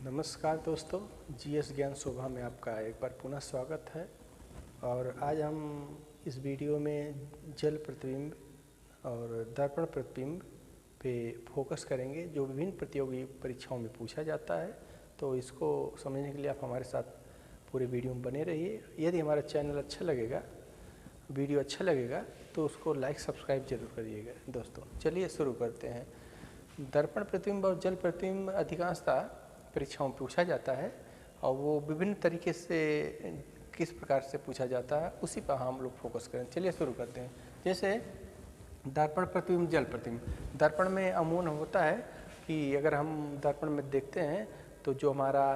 नमस्कार दोस्तों, जीएस ज्ञान शोभा में आपका एक बार पुनः स्वागत है। और आज हम इस वीडियो में जल प्रतिबिंब और दर्पण प्रतिबिंब पे फोकस करेंगे, जो विभिन्न प्रतियोगी परीक्षाओं में पूछा जाता है। तो इसको समझने के लिए आप हमारे साथ पूरे वीडियो में बने रहिए। यदि हमारा चैनल अच्छा लगेगा, वीडियो अच्छा लगेगा, तो उसको लाइक सब्सक्राइब जरूर करिएगा। दोस्तों चलिए शुरू करते हैं। दर्पण प्रतिबिंब और जल प्रतिबिंब अधिकांशतः परीक्षाओं में पूछा जाता है, और वो विभिन्न तरीके से किस प्रकार से पूछा जाता है उसी पर हम लोग फोकस करें। चलिए शुरू करते हैं। जैसे दर्पण प्रतिबिंब, जल प्रतिबिंब। दर्पण में अमूमन होता है कि अगर हम दर्पण में देखते हैं तो जो हमारा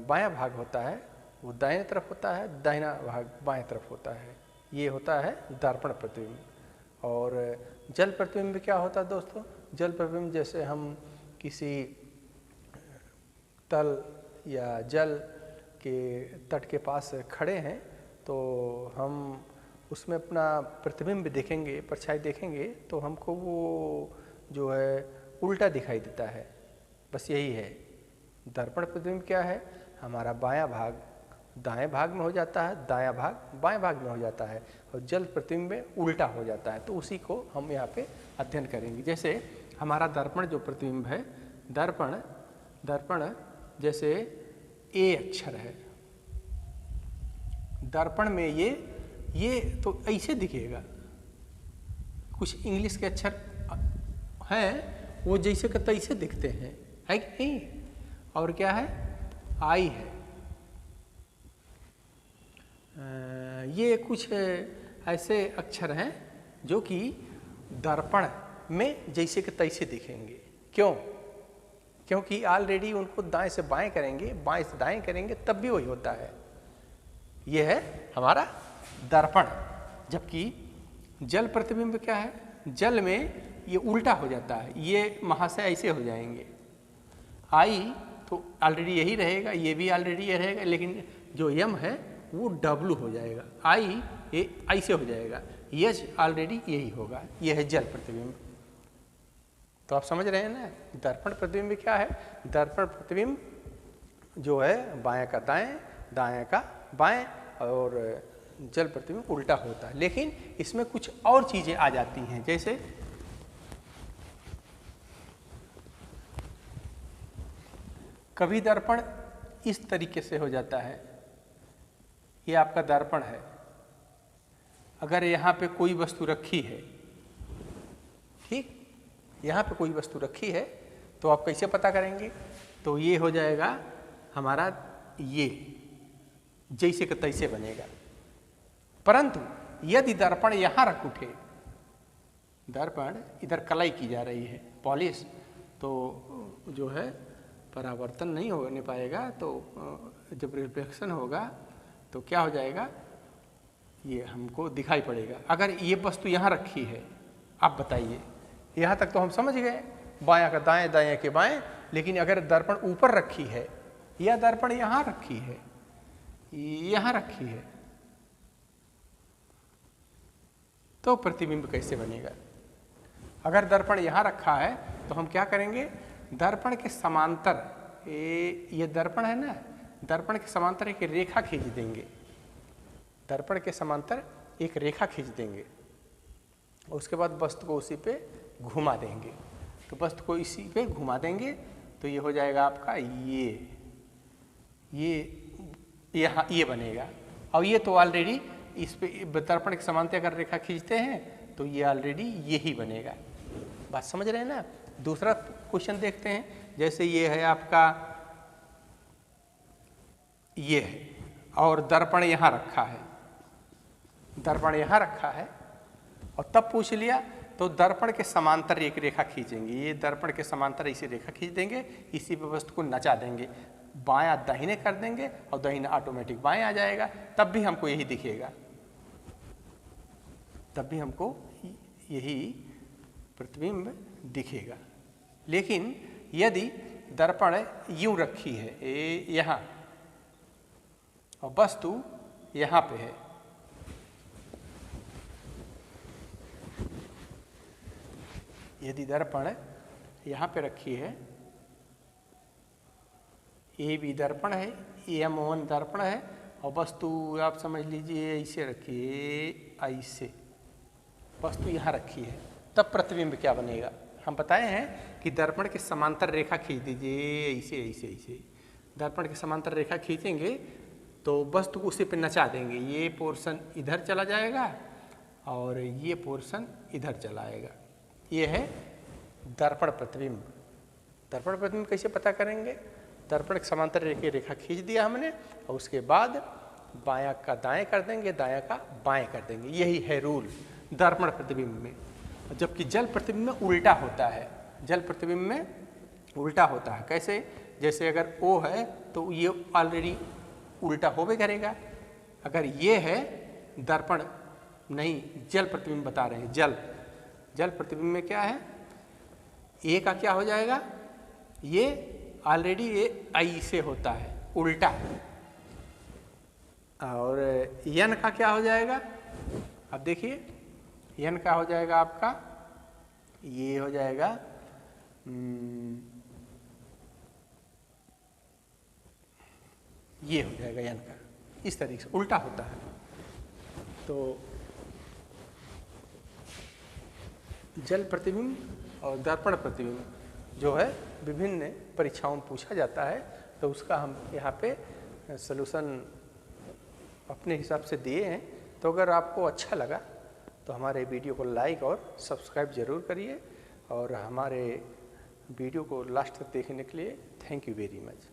बायां भाग होता है वो दाहिने तरफ होता है, दाहिना भाग बाएं तरफ होता है। ये होता है दर्पण प्रतिबिंब। और जल प्रतिबिंब क्या होता है दोस्तों? जल प्रतिबिंब जैसे हम किसी तल या जल के तट के पास खड़े हैं तो हम उसमें अपना प्रतिबिंब देखेंगे, परछाई देखेंगे, तो हमको वो जो है उल्टा दिखाई देता है। बस यही है। दर्पण प्रतिबिंब क्या है? हमारा बायां भाग दाएं भाग में हो जाता है, दायां भाग बाएं भाग में हो जाता है, और जल प्रतिबिंब में उल्टा हो जाता है। तो उसी को हम यहाँ पे अध्ययन करेंगे। जैसे हमारा दर्पण जो प्रतिबिंब है, दर्पण जैसे ए अक्षर है दर्पण में, ये तो ऐसे दिखेगा। कुछ इंग्लिश के अक्षर हैं वो जैसे कि तैसे दिखते हैं, है कि नहीं? और क्या है? आई है। ये कुछ ऐसे अक्षर हैं जो कि दर्पण में जैसे कि तैसे दिखेंगे। क्यों? क्योंकि ऑलरेडी उनको दाएं से बाएं करेंगे, बाएं से दाएं करेंगे, तब भी वही होता है। यह है हमारा दर्पण। जबकि जल प्रतिबिंब क्या है? जल में ये उल्टा हो जाता है। ये महाशय ऐसे हो जाएंगे। आई तो ऑलरेडी यही रहेगा, ये भी ऑलरेडी ये रहेगा, लेकिन जो यम है वो डब्लू हो जाएगा। आई ये ऐसे हो जाएगा, यच ऑलरेडी यही होगा। यह है जल प्रतिबिंब। तो आप समझ रहे हैं ना? दर्पण प्रतिबिंब क्या है? दर्पण प्रतिबिंब जो है बाएं का दाएं, दाएं का बाएं, और जल प्रतिबिंब उल्टा होता है। लेकिन इसमें कुछ और चीजें आ जाती हैं। जैसे कभी दर्पण इस तरीके से हो जाता है। ये आपका दर्पण है। अगर यहाँ पे कोई वस्तु रखी है, ठीक, यहाँ पे कोई वस्तु रखी है, तो आप कैसे पता करेंगे? तो ये हो जाएगा हमारा, ये जैसे कि तैसे बनेगा। परंतु यदि दर्पण यहाँ रख उठे, दर्पण इधर कलाई की जा रही है, पॉलिश, तो जो है परावर्तन नहीं होने पाएगा। तो जब रिफ्लेक्शन होगा तो क्या हो जाएगा? ये हमको दिखाई पड़ेगा। अगर ये वस्तु यहाँ रखी है, आप बताइए, यहाँ तक तो हम समझ गए, बायां का दाएं, दाएं के बाएं। लेकिन अगर दर्पण ऊपर रखी है, या दर्पण यहाँ रखी है, यहाँ रखी है, तो प्रतिबिंब कैसे बनेगा? अगर दर्पण यहाँ रखा है तो हम क्या करेंगे? दर्पण के समांतर, ये दर्पण है ना, दर्पण के समांतर एक रेखा खींच देंगे। दर्पण के समांतर एक रेखा खींच देंगे, उसके बाद वस्तु को उसी पे घुमा देंगे। तो वस्तु को इसी पे घुमा देंगे तो ये हो जाएगा आपका, यहाँ ये बनेगा। और ये तो ऑलरेडी इस पे दर्पण के समांतर अगर रेखा खींचते हैं तो ये ऑलरेडी यही बनेगा। बात समझ रहे हैं ना? दूसरा क्वेश्चन देखते हैं। जैसे ये है आपका, ये है, और दर्पण यहाँ रखा है, दर्पण यहाँ रखा है, और तब पूछ लिया तो दर्पण के समांतर एक रेखा खींचेंगे। ये दर्पण के समांतर इसी रेखा खींच देंगे, इसी पे वस्तु को नचा देंगे, बायां दाहिने कर देंगे, और दाहिना ऑटोमेटिक बाएं आ जाएगा। तब भी हमको यही दिखेगा, तब भी हमको यही प्रतिबिंब दिखेगा। लेकिन यदि दर्पण यूं रखी है, यहाँ, और वस्तु यहाँ पे है, यदि दर्पण यहाँ पे रखी है ए बी दर्पण है, M1 दर्पण है और वस्तु आप समझ लीजिए ऐसे रखिए, ऐसे वस्तु यहाँ रखी है, तब प्रतिबिंब क्या बनेगा। हम बताए हैं कि दर्पण के समांतर रेखा खींच दीजिए, ऐसे ऐसे ऐसे दर्पण के समांतर रेखा खींचेंगे तो वस्तु को उसी पे नचा देंगे। ये पोर्शन इधर चला जाएगा और ये पोर्शन इधर चला आएगा। ये है दर्पण प्रतिबिंब। दर्पण प्रतिबिंब कैसे पता करेंगे? दर्पण के समांतर रेखा खींच दिया हमने और उसके बाद बायां का दाएं कर देंगे, दायां का बाएं कर देंगे। यही है रूल दर्पण प्रतिबिंब में। जबकि जल प्रतिबिंब में उल्टा होता है। जल प्रतिबिंब में उल्टा होता है। कैसे? जैसे अगर O है तो ये ऑलरेडी उल्टा होवे करेगा। अगर ये है दर्पण नहीं, जल प्रतिबिंब बता रहे हैं। जल प्रतिबिंब में क्या है, ए का क्या हो जाएगा, ये ऑलरेडी ये ऐसे होता है उल्टा। और यन का क्या हो जाएगा, अब देखिए यन का हो जाएगा आपका, ये हो जाएगा ये हो जाएगा यन का। इस तरीके से उल्टा होता है। तो जल प्रतिबिंब और दर्पण प्रतिबिंब जो है विभिन्न परीक्षाओं में पूछा जाता है, तो उसका हम यहाँ पे सलूशन अपने हिसाब से दिए हैं। तो अगर आपको अच्छा लगा तो हमारे वीडियो को लाइक और सब्सक्राइब ज़रूर करिए और हमारे वीडियो को लास्ट तक देखने के लिए थैंक यू वेरी मच।